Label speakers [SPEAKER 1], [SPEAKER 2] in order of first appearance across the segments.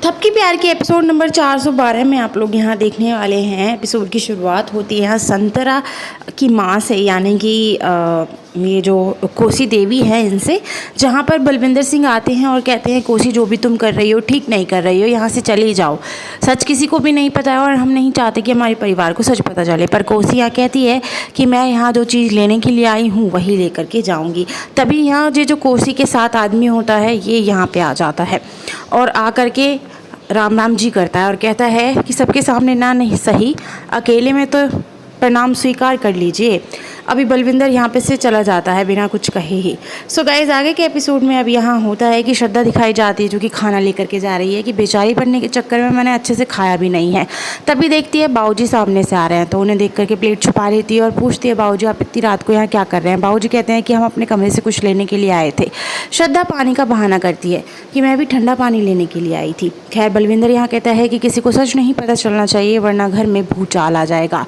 [SPEAKER 1] थपकी प्यार के episode number 412 में आप लोग यहाँ देखने वाले हैं। एपिसोड की शुरुआत होती है यहाँ संतरा की माँ से, यानी कि ये जो कोसी देवी है इनसे, जहाँ पर बलविंदर सिंह आते हैं और कहते हैं कोसी जो भी तुम कर रही हो ठीक नहीं कर रही हो, यहाँ से चली जाओ। सच किसी को भी नहीं पता है और हम नहीं चाहते कि हमारे परिवार को सच पता चले, पर कोसी यहाँ कहती है कि मैं यहाँ जो चीज़ लेने के लिए आई हूँ वही लेकर के जाऊँगी। तभी यहाँ जो कोसी के साथ आदमी होता है ये यहाँ पे आ जाता है और आकर के राम राम जी करता है और कहता है कि सबके सामने ना नहीं सही, अकेले में तो प्रणाम स्वीकार कर लीजिए। अभी बलविंदर यहाँ पे से चला जाता है बिना कुछ कहे ही। सो गाइज आगे के एपिसोड में अब यहाँ होता है कि श्रद्धा दिखाई जाती है जो कि खाना लेकर के जा रही है कि बेचारी बनने के चक्कर में मैंने अच्छे से खाया भी नहीं है। तभी देखती है बाबूजी सामने से आ रहे हैं तो उन्हें देख करके प्लेट छुपा लेती है और पूछती है बाबूजी आप इतनी रात को यहाँ क्या कर रहे हैं। बाबूजी कहते हैं कि हम अपने कमरे से कुछ लेने के लिए आए थे। श्रद्धा पानी का बहाना करती है कि मैं भी ठंडा पानी लेने के लिए आई थी। खैर बलविंदर यहाँ कहता है कि किसी को सच नहीं पता चलना चाहिए वरना घर में भूचाल आ जाएगा।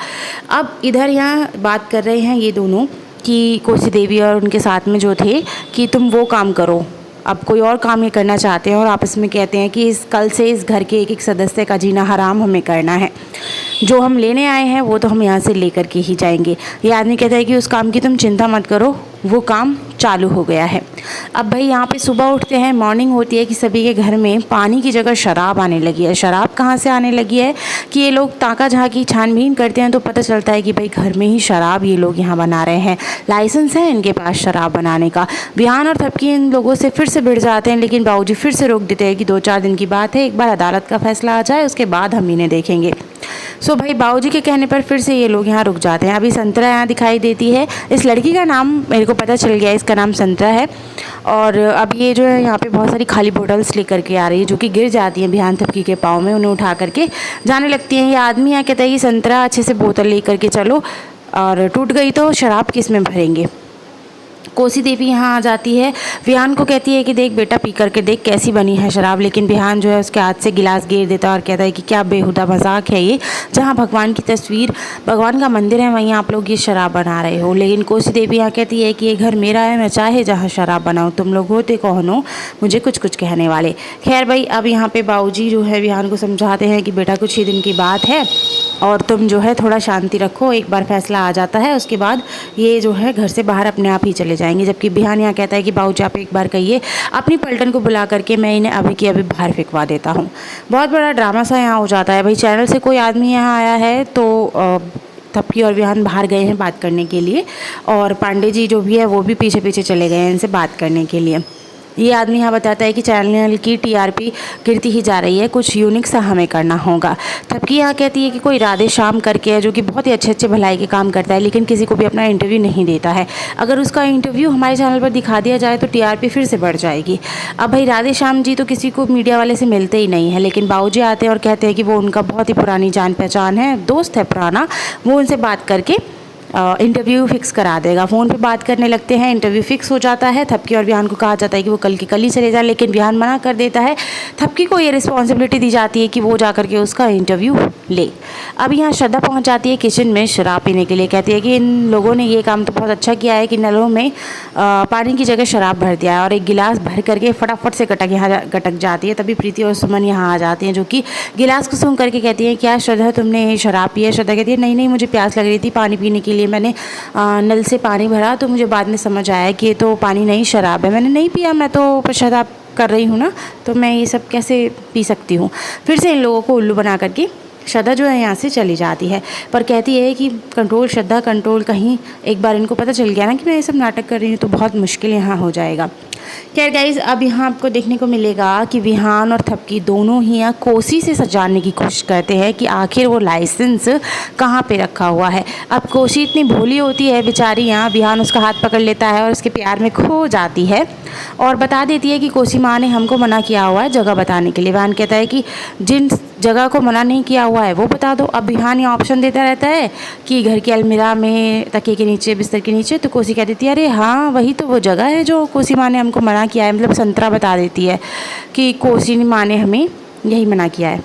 [SPEAKER 1] अब इधर यहाँ बात कर रहे हैं ये दोनों कि कोसी देवी और उनके साथ में जो थे कि तुम वो काम करो, अब कोई और काम ये करना चाहते हैं और आपस में कहते हैं कि कल से इस घर के एक एक सदस्य का जीना हराम हमें करना है। जो हम लेने आए हैं वो तो हम यहाँ से लेकर के ही जाएंगे। ये आदमी कहता है कि उस काम की तुम चिंता मत करो, वो काम चालू हो गया है। अब भाई यहाँ पे सुबह उठते हैं, मॉर्निंग होती है कि सभी के घर में पानी की जगह शराब आने लगी है। शराब कहाँ से आने लगी है कि ये लोग ताका झाकी छानबीन करते हैं तो पता चलता है कि भाई घर में ही शराब ये लोग यहाँ बना रहे हैं, लाइसेंस है इनके पास शराब बनाने का। विहान और थपकी इन लोगों से फिर से भिड़ जाते हैं लेकिन बाबूजी फिर से रोक देते हैं कि 2-4 दिन की बात है, एक बार अदालत का फैसला आ जाए उसके बाद हम इन्हें देखेंगे। सो भाई बाबूजी के कहने पर फिर से ये लोग यहाँ रुक जाते हैं। अभी संतरा यहाँ दिखाई देती है, इस लड़की का नाम मेरे को पता चल गया, इसका नाम संतरा है। और अब ये जो है यहाँ पे बहुत सारी खाली बोतल्स लेकर के आ रही है जो कि गिर जाती हैं बिहान थपकी के पाँव में, उन्हें उठा करके जाने लगती हैं। ये आदमी यहाँ कहता है कि संतरा अच्छे से बोतल लेकर के चलो और टूट गई तो शराब किस में भरेंगे। कोसी देवी यहाँ आ जाती है, विहान को कहती है कि देख बेटा पी करके देख कैसी बनी है शराब, लेकिन विहान जो है उसके हाथ से गिलास गिर देता है और कहता है कि क्या बेहुदा मजाक है ये, जहाँ भगवान की तस्वीर भगवान का मंदिर है वहीं आप लोग ये शराब बना रहे हो। लेकिन कोसी देवी यहाँ कहती है कि ये घर मेरा है, मैं चाहे जहाँ शराब बनाऊँ, तुम लोग होते कौन हो मुझे कुछ कुछ कहने वाले। खैर भाई अब यहाँ पे बाबूजी जो है विहान को समझाते हैं कि बेटा कुछ ही दिन की बात है और तुम जो है थोड़ा शांति रखो, एक बार फैसला आ जाता है उसके बाद ये जो है घर से बाहर अपने आप ही चले जाएंगे। जबकि विहान यहाँ कहता है कि बाबूजी आप एक बार कहिए अपनी पलटन को बुला करके मैं इन्हें अभी की अभी बाहर फेंकवा देता हूँ। बहुत बड़ा ड्रामा सा यहाँ हो जाता है। भाई चैनल से कोई आदमी यहाँ आया है तो थपकी और विहान बाहर गए हैं बात करने के लिए और पांडे जी जो भी है वो भी पीछे पीछे चले गए हैं इनसे बात करने के लिए। ये आदमी यहाँ बताता है कि चैनल की टीआरपी गिरती ही जा रही है, कुछ यूनिक सा हमें करना होगा। थपकी यहाँ कहती है कि कोई राधे श्याम करके है जो कि बहुत ही अच्छे अच्छे भलाई के काम करता है लेकिन किसी को भी अपना इंटरव्यू नहीं देता है। अगर उसका इंटरव्यू हमारे चैनल पर दिखा दिया जाए तो टीआरपी फिर से बढ़ जाएगी। अब भाई राधे श्याम जी तो किसी को मीडिया वाले से मिलते ही नहीं है, लेकिन बाबूजी आते हैं और कहते हैं कि वो उनका बहुत ही पुरानी जान पहचान है, दोस्त है पुराना, वो उनसे बात करके इंटरव्यू फिक्स करा देगा। फ़ोन पे बात करने लगते हैं, इंटरव्यू फिक्स हो जाता है। थपकी और विहान को कहा जाता है कि वो कल की कल ही चले जाए, लेकिन विहान मना कर देता है। थपकी को ये रिस्पॉन्सिबिलिटी दी जाती है कि वो जा करके उसका इंटरव्यू ले। अब यहाँ श्रद्धा पहुँच जाती है किचन में शराब पीने के लिए, कहती है कि इन लोगों ने ये काम तो बहुत अच्छा किया है कि नलों में पानी की जगह शराब भर दिया है और एक गिलास भर करके फटाफट से गटक जाती है। तभी प्रीति और सुमन यहाँ आ जाती हैं जो कि गिलास को सूंघ करके कहती है क्या श्रद्धा तुमने शराब पिया। श्रद्धा कहती है नहीं नहीं मुझे प्यास लग रही थी पानी पीने के लिए, मैंने नल से पानी भरा तो मुझे बाद में समझ आया कि ये तो पानी नहीं शराब है, मैंने नहीं पिया, मैं तो पश्चाताप कर रही हूँ ना, तो मैं ये सब कैसे पी सकती हूँ। फिर से इन लोगों को उल्लू बना करके श्रद्धा जो है यहाँ से चली जाती है, पर कहती है कि कंट्रोल श्रद्धा कंट्रोल, कहीं एक बार इनको पता चल गया ना कि मैं ये सब नाटक कर रही हूँ तो बहुत मुश्किल यहाँ हो जाएगा। खैर गाइज अब यहाँ आपको देखने को मिलेगा कि विहान और थपकी दोनों ही यहाँ कोसी से सजाने की कोशिश करते हैं कि आखिर वो लाइसेंस कहाँ पे रखा हुआ है। अब कोसी इतनी भोली होती है बेचारी, यहाँ विहान उसका हाथ पकड़ लेता है और उसके प्यार में खो जाती है और बता देती है कि कोसी माँ ने हमको मना किया हुआ है जगह बताने के लिए। विहान कहता है कि जिन जगह को मना नहीं किया हुआ है वो बता दो। अब विहान यहाँ ऑप्शन देता रहता है कि घर की अलमीरा में, तकिए के नीचे, बिस्तर के नीचे, तो कोसी कह देती है अरे हाँ वही तो वो जगह है जो कोसी माँ ने हमको मना किया है। मतलब संतरा बता देती है कि कोसी माँ ने हमें यही मना किया है।